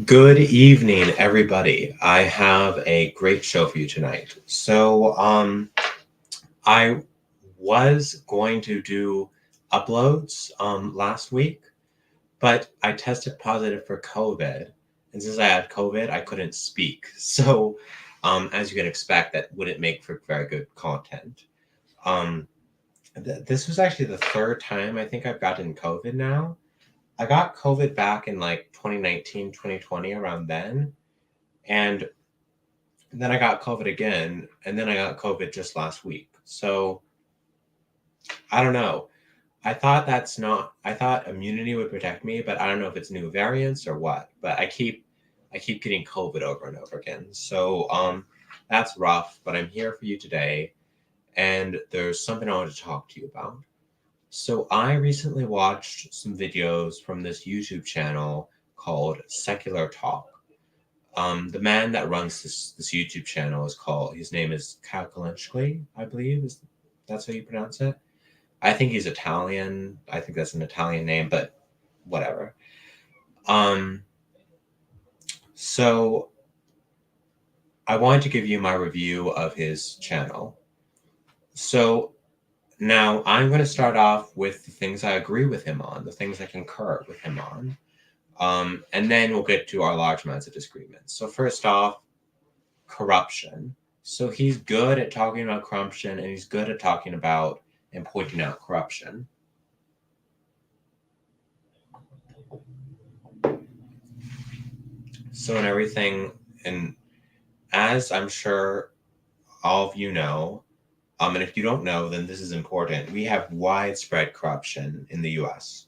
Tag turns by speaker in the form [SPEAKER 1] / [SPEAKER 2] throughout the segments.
[SPEAKER 1] Good evening, everybody. I have a great show for you tonight. I was going to do uploads last week, but I tested positive for COVID, and since I had COVID, I couldn't speak. As you can expect, that wouldn't make for very good content. Um, this was actually the third time I think I've gotten COVID now. I got COVID back in like 2019, 2020, around then. And then I got COVID again, and then I got COVID just last week. So I don't know. I thought immunity would protect me, but I don't know if it's new variants or what. But I keep getting COVID over and over again. That's rough, but I'm here for you today, and there's something I want to talk to you about. So I recently watched some videos from this YouTube channel called Secular Talk. The man that runs this YouTube channel his name is Kulinski, I believe that's how you pronounce it. I think he's Italian. I think that's an Italian name, but whatever. Um, so I wanted to give you my review of his channel. So now I'm going to start off with the things I agree with him on, the things I concur with him on. And then we'll get to our large amounts of disagreements. So first off, corruption. So he's good at talking about corruption, and he's good at talking about and pointing out corruption. So, and everything, and as I'm sure all of you know, and if you don't know, then this is important. We have widespread corruption in the US.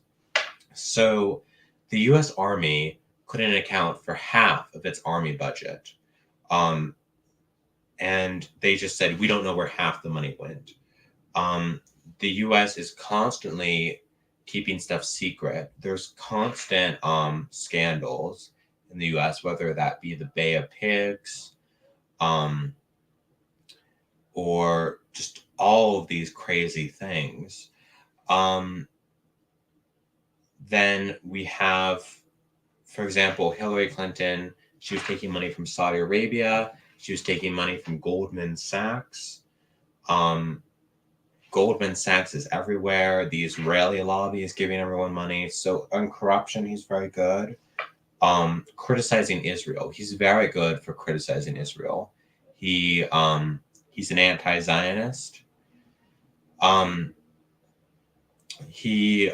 [SPEAKER 1] So, the US Army couldn't account for half of its Army budget. Um, and they just said, we don't know where half the money went. The US is constantly keeping stuff secret. There's constant scandals in the US, whether that be the Bay of Pigs, um, or just all of these crazy things. Um, then we have, for example, Hillary Clinton. She was taking money from Saudi Arabia. She was taking money from Goldman Sachs. Goldman Sachs is everywhere. The Israeli lobby is giving everyone money. So on corruption, he's very good. Criticizing Israel, he's very good for criticizing Israel. He's an anti-Zionist. He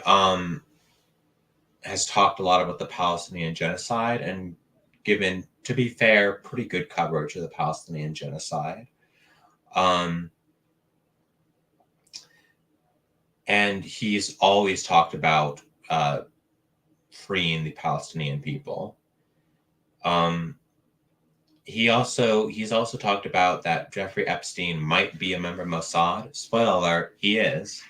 [SPEAKER 1] has talked a lot about the Palestinian genocide and given, to be fair, pretty good coverage of the Palestinian genocide. And he's always talked about freeing the Palestinian people. He's also talked about that Jeffrey Epstein might be a member of Mossad. Spoiler alert, he is.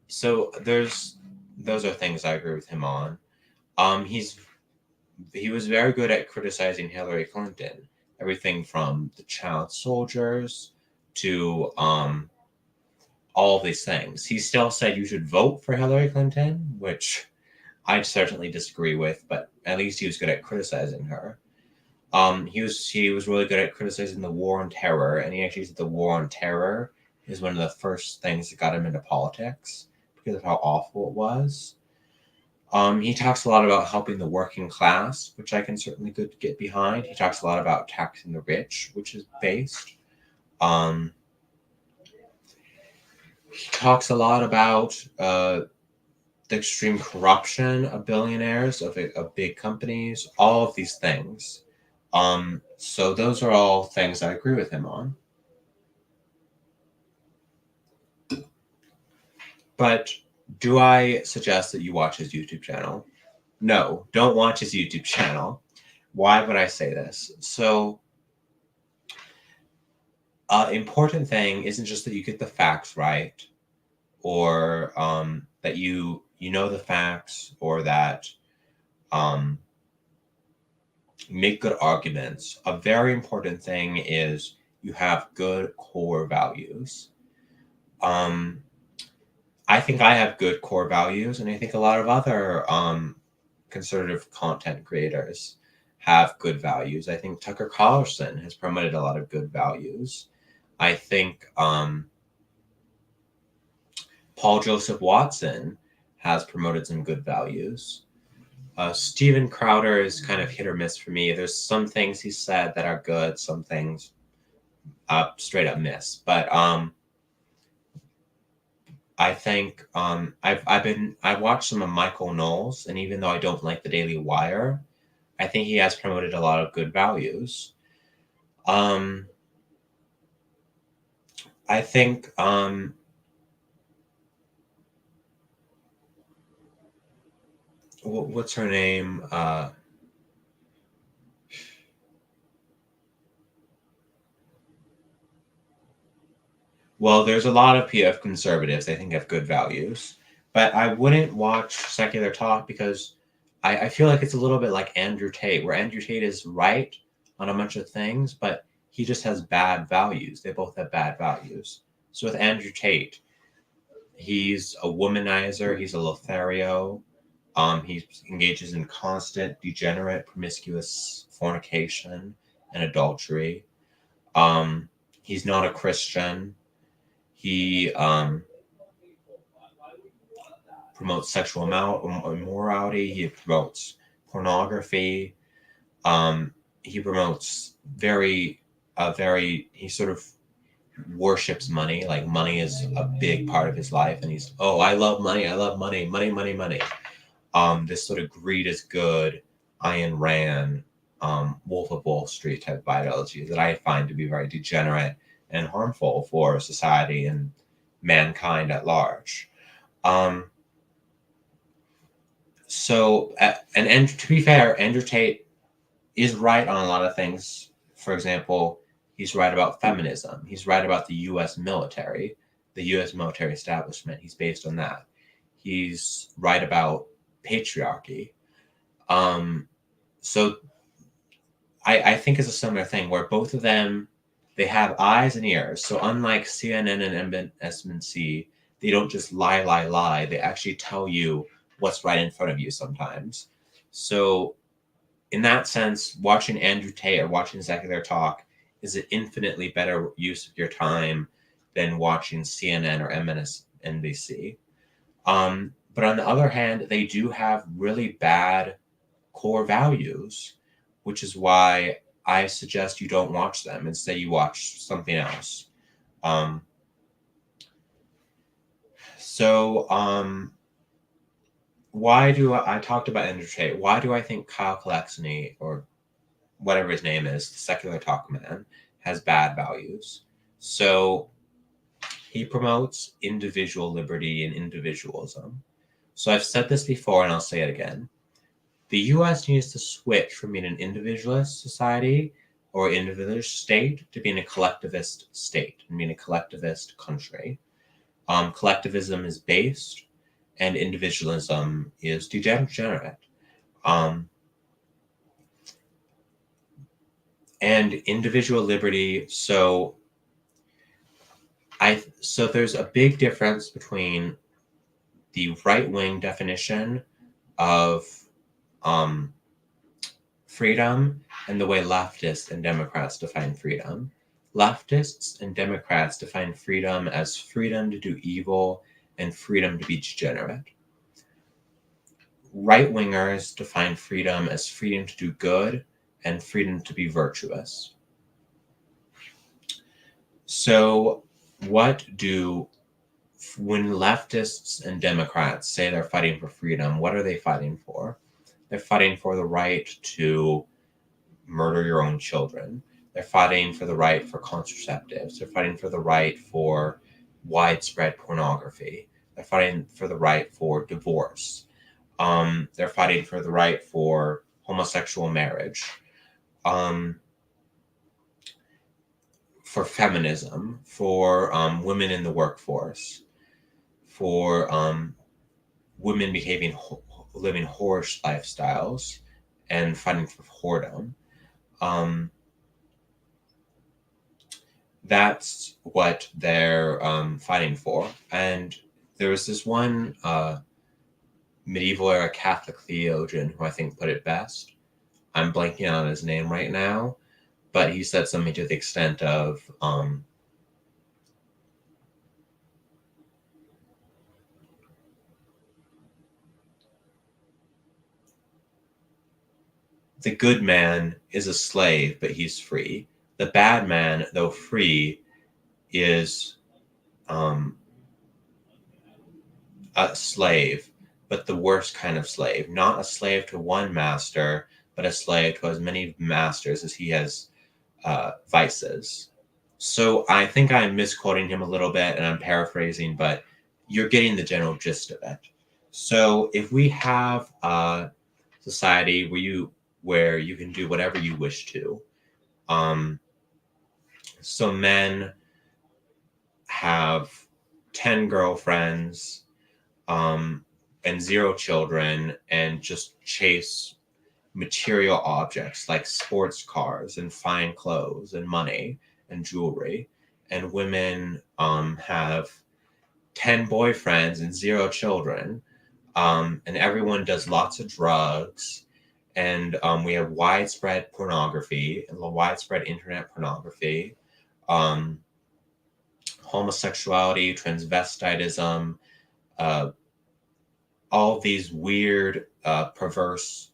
[SPEAKER 1] So those are things I agree with him on. He was very good at criticizing Hillary Clinton. Everything from the child soldiers to all of these things. He still said you should vote for Hillary Clinton, which I certainly disagree with, but at least he was good at criticizing her. He was really good at criticizing the war on terror, and he actually said the war on terror is one of the first things that got him into politics because of how awful it was. He talks a lot about helping the working class, which I can certainly get behind. He talks a lot about taxing the rich, which is based. He talks a lot about the extreme corruption of billionaires, of big companies, all of these things. So those are all things I agree with him on. But do I suggest that you watch his YouTube channel? No, don't watch his YouTube channel. Why would I say this? So, important thing isn't just that you get the facts right, or that you know the facts, or that make good arguments. A very important thing is you have good core values. I think I have good core values, and I think a lot of other conservative content creators have good values. I think Tucker Carlson has promoted a lot of good values. I think Paul Joseph Watson has promoted some good values. Steven Crowder is kind of hit or miss for me. There's some things he said that are good, some things straight up miss. But I think I watched some of Michael Knowles, and even though I don't like the Daily Wire, I think he has promoted a lot of good values. I think what's her name? Well, there's a lot of PF conservatives I think have good values, but I wouldn't watch Secular Talk because I feel like it's a little bit like Andrew Tate, where Andrew Tate is right on a bunch of things, but he just has bad values. They both have bad values. So with Andrew Tate, he's a womanizer, he's a Lothario, he engages in constant, degenerate, promiscuous fornication and adultery. He's not a Christian. He promotes sexual immorality. He promotes pornography. He promotes he sort of worships money. Like money is a big part of his life. And he's, oh, I love money. I love money, money, money, money. This sort of greed is good, Ayn Rand, Wolf of Wall Street type ideology that I find to be very degenerate and harmful for society and mankind at large. And to be fair, Andrew Tate is right on a lot of things. For example, he's right about feminism. He's right about the U.S. military, the U.S. military establishment. He's based on that. He's right about patriarchy. So I think it's a similar thing where both of them, they have eyes and ears. So unlike CNN and MSNBC, they don't just lie. They actually tell you what's right in front of you sometimes. So in that sense, watching Andrew Tate or watching Secular Talk is an infinitely better use of your time than watching CNN or MSNBC. But on the other hand, they do have really bad core values, which is why I suggest you don't watch them. Instead, you watch something else. Why do I talked about Andrew Tate? Why do I think Kyle Kalexny, or whatever his name is, the Secular Talk man, has bad values? So he promotes individual liberty and individualism. So I've said this before and I'll say it again. The U.S. needs to switch from being an individualist society or individualist state to being a collectivist state and being a collectivist country. Collectivism is based and individualism is degenerate. And individual liberty, so there's a big difference between the right-wing definition of freedom and the way leftists and Democrats define freedom. Leftists and Democrats define freedom as freedom to do evil and freedom to be degenerate. Right-wingers define freedom as freedom to do good and freedom to be virtuous. So when leftists and Democrats say they're fighting for freedom, what are they fighting for? They're fighting for the right to murder your own children. They're fighting for the right for contraceptives. They're fighting for the right for widespread pornography. They're fighting for the right for divorce. They're fighting for the right for homosexual marriage, for feminism, for women in the workforce, for women living whorish lifestyles and fighting for whoredom. That's what they're fighting for. And there was this one medieval era Catholic theologian who I think put it best. I'm blanking on his name right now, but he said something to the extent of the good man is a slave, but he's free. The bad man, though free, is a slave, but the worst kind of slave. Not a slave to one master, but a slave to as many masters as he has vices. So I think I'm misquoting him a little bit and I'm paraphrasing, but you're getting the general gist of it. So if we have a society where you can do whatever you wish to, so men have 10 girlfriends and 0 children and just chase material objects like sports cars and fine clothes and money and jewelry, and women have 10 boyfriends and 0 children, and everyone does lots of drugs, and we have widespread pornography and widespread internet pornography, homosexuality, transvestitism, all these weird, perverse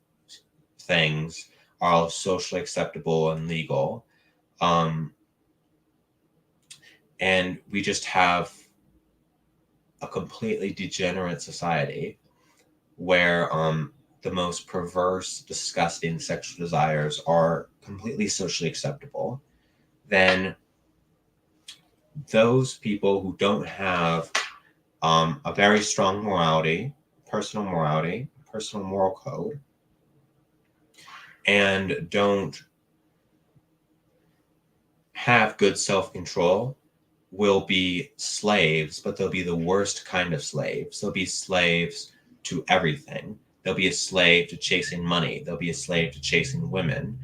[SPEAKER 1] things are all socially acceptable and legal. And we just have a completely degenerate society where the most perverse, disgusting sexual desires are completely socially acceptable. Then those people who don't have a very strong morality, personal moral code, and don't have good self-control will be slaves, but they'll be the worst kind of slaves. They'll be slaves to everything. They'll be a slave to chasing money. They'll be a slave to chasing women.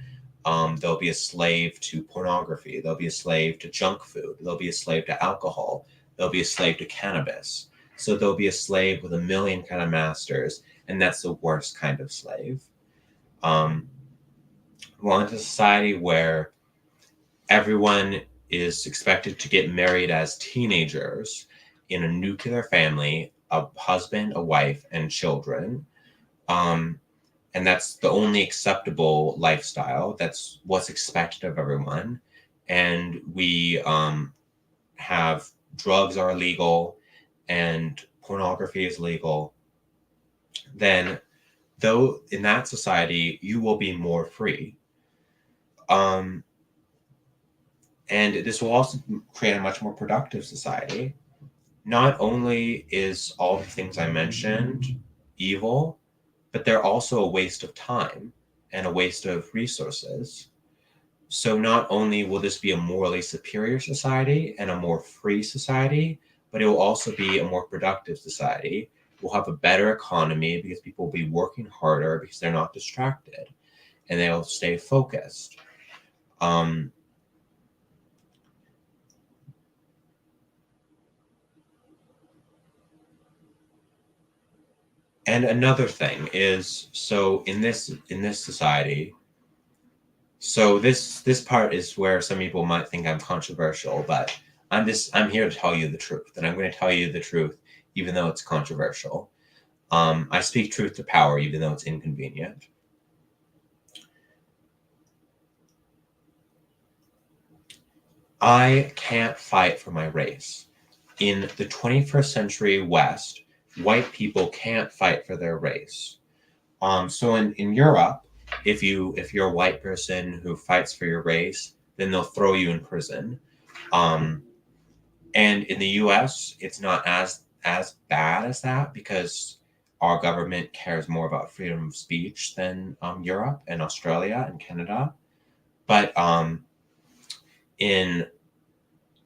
[SPEAKER 1] They'll be a slave to pornography. They'll be a slave to junk food. They'll be a slave to alcohol. They'll be a slave to cannabis. So they'll be a slave with a million kind of masters, and that's the worst kind of slave. We want a society where everyone is expected to get married as teenagers in a nuclear family, a husband, a wife, and children. And that's the only acceptable lifestyle. That's what's expected of everyone. And we have drugs are legal and pornography is legal. Then, though, in that society, you will be more free. And this will also create a much more productive society. Not only is all the things I mentioned evil, but they're also a waste of time and a waste of resources. So not only will this be a morally superior society and a more free society, but it will also be a more productive society. We'll have a better economy because people will be working harder because they're not distracted and they'll stay focused. And another thing is, so in this society, so this part is where some people might think I'm controversial, but I'm here to tell you the truth, and I'm going to tell you the truth even though it's controversial. I speak truth to power even though it's inconvenient. I can't fight for my race. In the 21st century West, white people can't fight for their race. So in Europe, if you're a white person who fights for your race, then they'll throw you in prison. And in the US, it's not as bad as that because our government cares more about freedom of speech than Europe and Australia and Canada. But in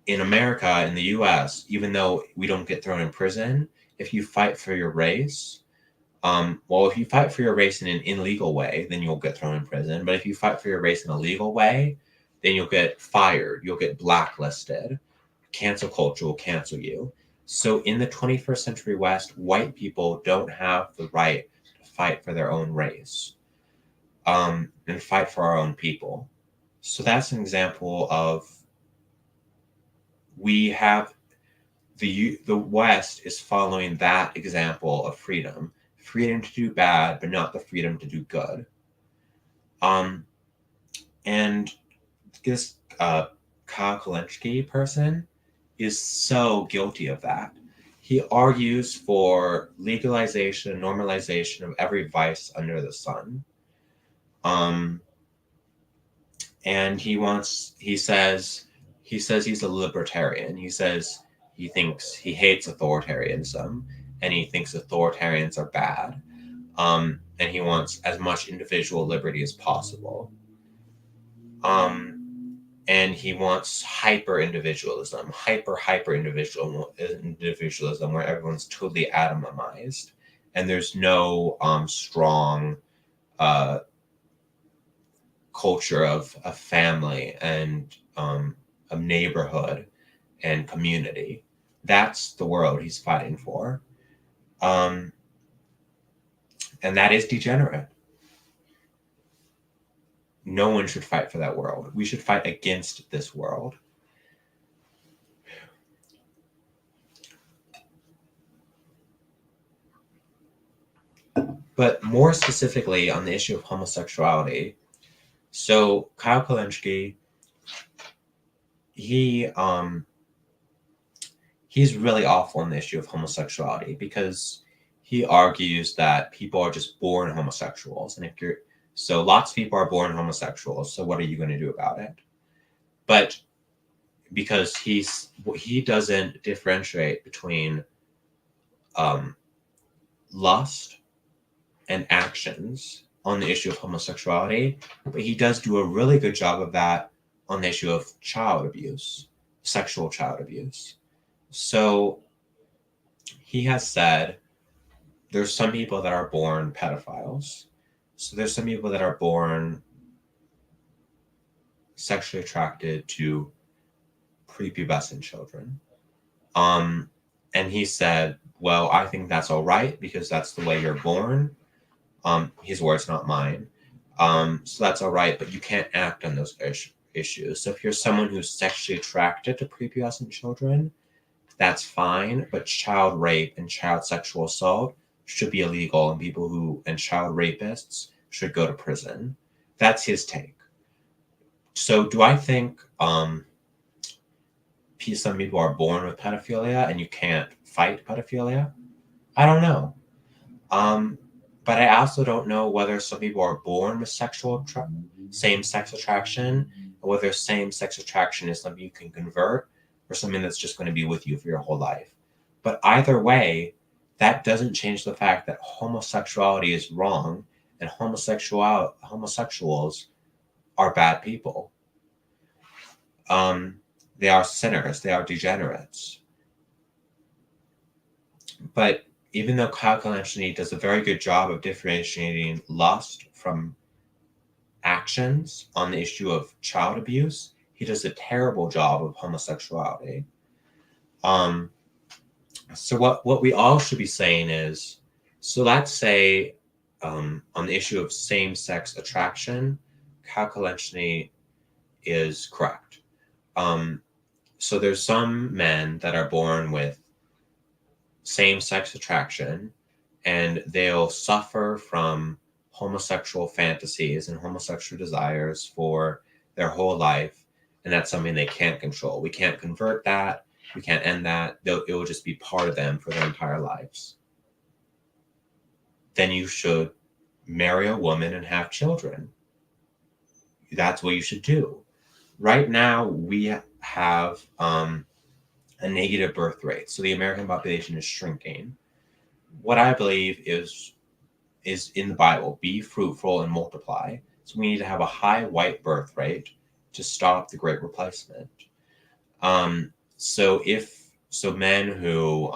[SPEAKER 1] America, in the US, even though we don't get thrown in prison, if you fight for your race, if you fight for your race in an illegal way, then you'll get thrown in prison. But if you fight for your race in a legal way, then you'll get fired. You'll get blacklisted. Cancel culture will cancel you. So in the 21st century West, white people don't have the right to fight for their own race, and fight for our own people. So that's an example of we have the West is following that example of freedom to do bad, but not the freedom to do good. And this Kyle Kulinski person is so guilty of that. He argues for legalization and normalization of every vice under the sun. And he says he's a libertarian. He says he hates authoritarianism, and he thinks authoritarians are bad. And he wants as much individual liberty as possible. And he wants hyper individualism, hyper individualism, where everyone's totally atomized, and there's no strong culture of a family and a neighborhood and community. That's the world he's fighting for, and that is degenerate. No one should fight for that world. We should fight against this world. But more specifically on the issue of homosexuality, so Kyle Kulinski, he's really awful on the issue of homosexuality because he argues that people are just born homosexuals, and so lots of people are born homosexuals. So what are you going to do about it? But because he doesn't differentiate between lust and actions on the issue of homosexuality, but he does do a really good job of that on the issue of child abuse, sexual child abuse. So he has said there's some people that are born pedophiles. So there's some people that are born sexually attracted to prepubescent children. And he said, well, I think that's all right because that's the way you're born. His words, not mine. So that's all right, but you can't act on those issues. So if you're someone who's sexually attracted to prepubescent children, that's fine, but child rape and child sexual assault should be illegal, and child rapists should go to prison. That's his take. So do I think some people are born with pedophilia and you can't fight pedophilia? I don't know. But I also don't know whether some people are born with same-sex attraction, or whether same-sex attraction is something you can convert or something that's just going to be with you for your whole life. But either way, that doesn't change the fact that homosexuality is wrong and homosexuals are bad people. They are sinners. They are degenerates. But even though Kyle Kulinski does a very good job of differentiating lust from actions on the issue of child abuse, he does a terrible job of homosexuality. So what we all should be saying is, so let's say on the issue of same-sex attraction, Kyle Kulinski is correct. So there's some men that are born with same-sex attraction, and they'll suffer from homosexual fantasies and homosexual desires for their whole life, and that's something they can't control. We can't convert that. We can't end that. It will just be part of them for their entire lives. Then you should marry a woman and have children. That's what you should do. Right now, we have a negative birth rate. So the American population is shrinking. What I believe is in the Bible, be fruitful and multiply. So we need to have a high white birth rate to stop the Great Replacement. So men who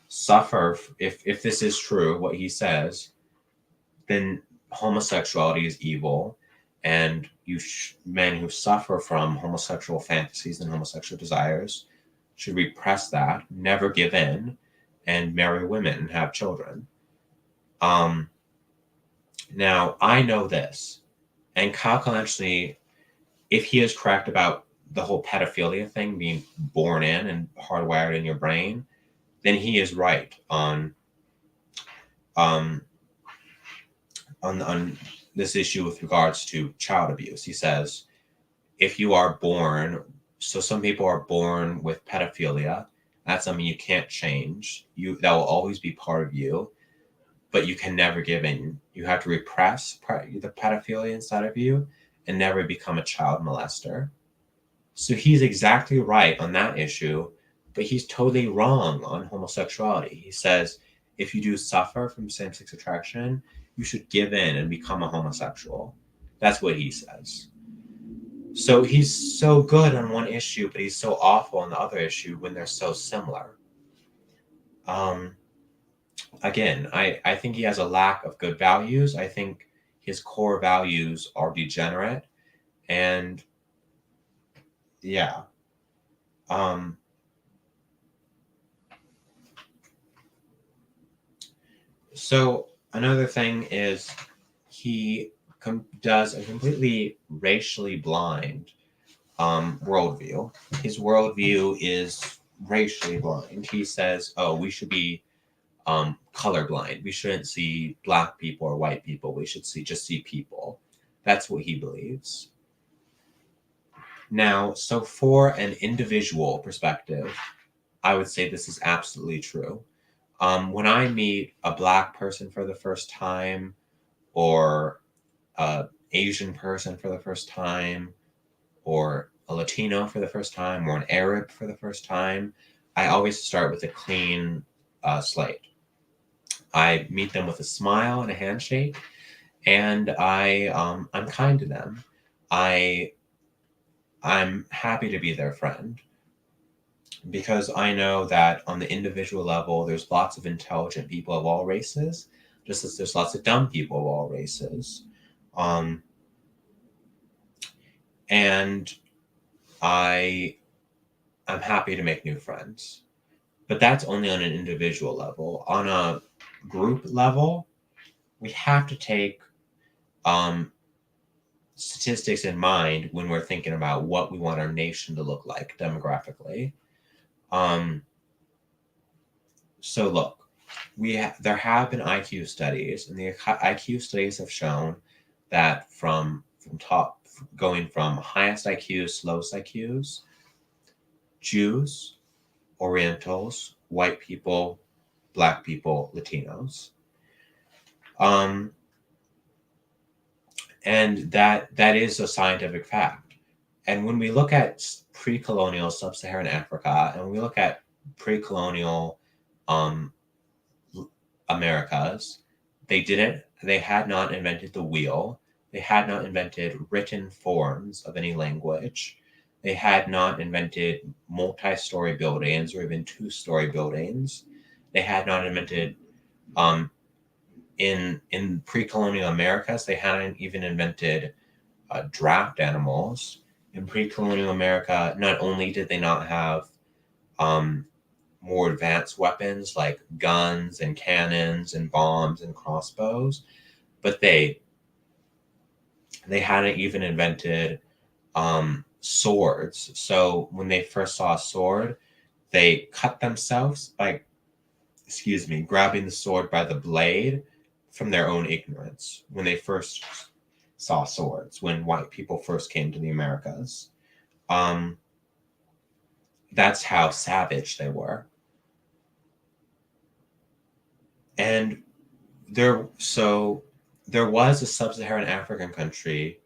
[SPEAKER 1] suffer, if this is true, what he says, then homosexuality is evil, and men who suffer from homosexual fantasies and homosexual desires should repress that, never give in, and marry women and have children. Now, I know this, and Kyle can actually, if he is correct about the whole pedophilia thing being born in and hardwired in your brain, then he is right um, on this issue with regards to child abuse. He says, if you are born, so some people are born with pedophilia, that's something you can't change. That will always be part of you, but you can never give in. You have to repress the pedophilia inside of you and never become a child molester. So he's exactly right on that issue, but he's totally wrong on homosexuality. He says if you do suffer from same-sex attraction, you should give in and become a homosexual. That's what he says. So he's so good on one issue, but he's so awful on the other issue when they're so similar. Again, I think he has a lack of good values. I think his core values are degenerate, and yeah. So another thing is he does a completely racially blind worldview. His worldview is racially blind. He says, "Oh, we should be colorblind. We shouldn't see black people or white people. We should just see people." That's what he believes. Now, so for an individual perspective, I would say this is absolutely true. When I meet a black person for the first time, or a Asian person for the first time, or a Latino for the first time, or an Arab for the first time, I always start with a clean slate. I meet them with a smile and a handshake, and I'm kind to them. I'm happy to be their friend, because I know that on the individual level, there's lots of intelligent people of all races, just as there's lots of dumb people of all races. And I'm happy to make new friends. But that's only on an individual level. On a group level, we have to take statistics in mind when we're thinking about what we want our nation to look like demographically. So look, there have been IQ studies, and the IQ studies have shown that from going from highest IQs to lowest IQs, Jews, Orientals, white people, black people, Latinos, and that is a scientific fact. And when we look at pre-colonial sub-Saharan Africa, and we look at pre-colonial Americas, they had not invented the wheel. They had not invented written forms of any language. They had not invented multi-story buildings or even two-story buildings. They had not invented, in pre-colonial Americas, they hadn't even invented draft animals. In pre-colonial America, not only did they not have more advanced weapons like guns and cannons and bombs and crossbows, but they hadn't even invented swords. So when they first saw a sword, they cut themselves by, grabbing the sword by the blade from their own ignorance when they first saw swords, when white people first came to the Americas. That's how savage they were. And there was a sub-Saharan African country.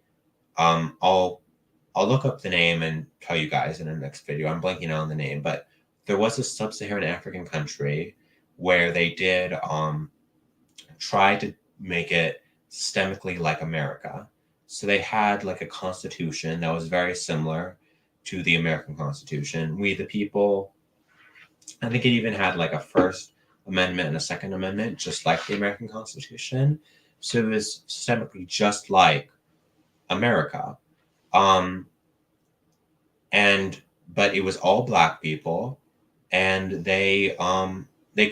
[SPEAKER 1] I'll look up the name and tell you guys in the next video. I'm blanking out on the name, but there was a sub-Saharan African country where they did try to make it systemically like America. So they had like a constitution that was very similar to the American Constitution. We the people, I think it even had like a First Amendment and a Second Amendment, just like the American Constitution. So it was systemically just like America. but it was all black people, and they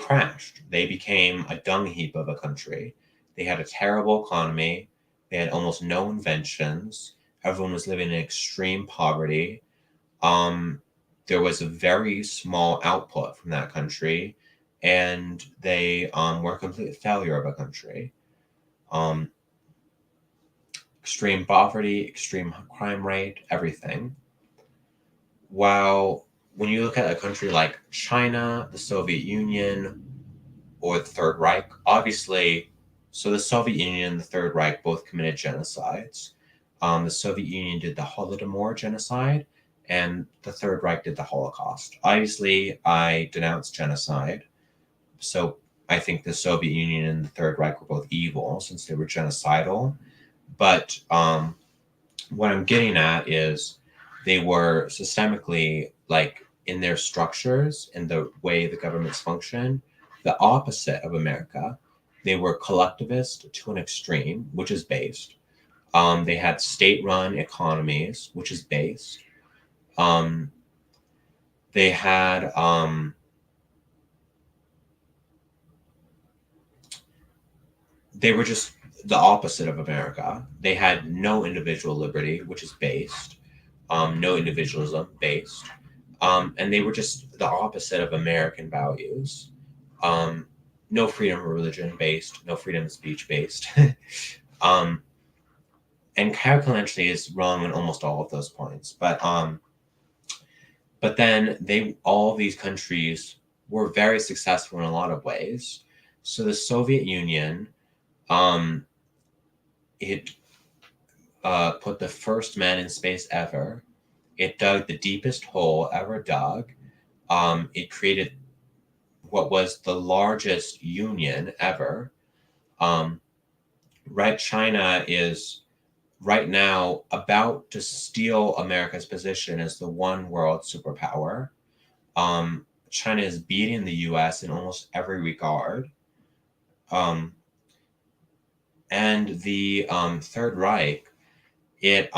[SPEAKER 1] crashed. They became a dung heap of a country. They had a terrible economy. They had almost no inventions. Everyone was living in extreme poverty. Um, there was a very small output from that country, and they were a complete failure of a country. Um, Extreme poverty, extreme crime rate, everything. While when you look at a country like China, the Soviet Union, or the Third Reich, obviously, so the Soviet Union and the Third Reich both committed genocides. The Soviet Union did the Holodomor genocide, and the Third Reich did the Holocaust. Obviously, I denounce genocide. So I think the Soviet Union and the Third Reich were both evil since they were genocidal. But what I'm getting at is they were systemically, like in their structures and the way the governments function, the opposite of America. They were collectivist to an extreme, which is based. They had state-run economies, which is based. Um, they had they were just the opposite of America. They had no individual liberty, which is based. No individualism, based. And they were just the opposite of American values. No freedom of religion, based. No freedom of speech, based. um, and Calculently is wrong on almost all of those points. But then all these countries were very successful in a lot of ways. So the Soviet Union, um, it put the first man in space ever. It dug the deepest hole ever dug. It created what was the largest union ever. Right, China is right now about to steal America's position as the one world superpower. China is beating the U.S. in almost every regard. And the Third Reich, it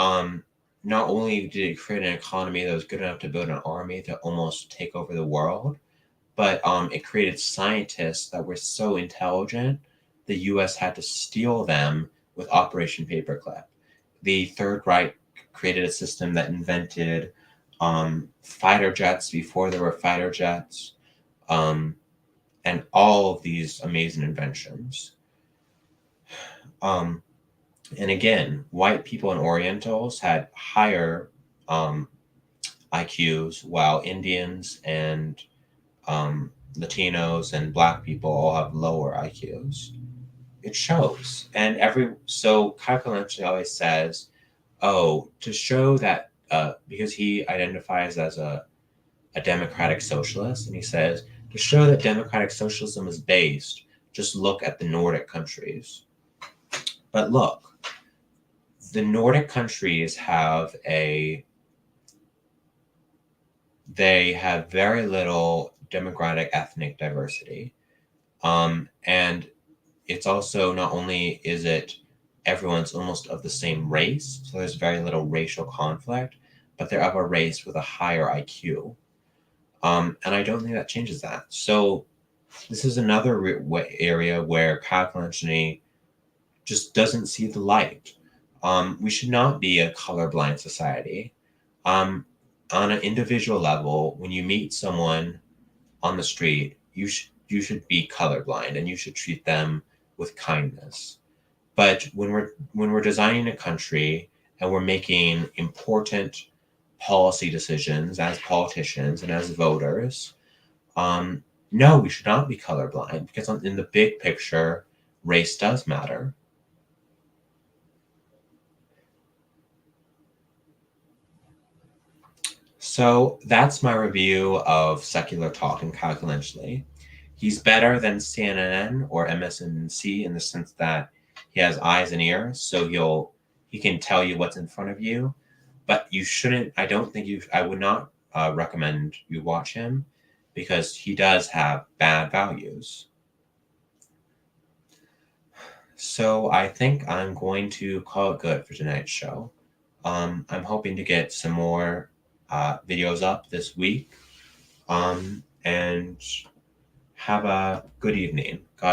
[SPEAKER 1] not only did it create an economy that was good enough to build an army to almost take over the world, but it created scientists that were so intelligent, the U.S. had to steal them with Operation Paperclip. The Third Reich created a system that invented fighter jets before there were fighter jets, and all of these amazing inventions. And again, white people and Orientals had higher IQs, while Indians and Latinos and Black people all have lower IQs. It shows. And so Calculently always says, oh, to show that, because he identifies as a democratic socialist, and he says, to show that democratic socialism is based, just look at the Nordic countries. But look, the Nordic countries have very little democratic ethnic diversity. And it's also, not only is it everyone's almost of the same race, so there's very little racial conflict, but they're of a race with a higher IQ. And I don't think that changes that. So this is another area where Calculently just doesn't see the light. We should not be a colorblind society. On an individual level, when you meet someone on the street, you should be colorblind and you should treat them with kindness. But when we're designing a country and we're making important policy decisions as politicians and as voters, no, we should not be colorblind, because in the big picture, race does matter. So that's my review of Secular Talk and Calculently. He's better than CNN or MSNBC in the sense that he has eyes and ears, so he can tell you what's in front of you. But you shouldn't. I would not recommend you watch him, because he does have bad values. So I think I'm going to call it good for tonight's show. I'm hoping to get some more videos up this week. And have a good evening. God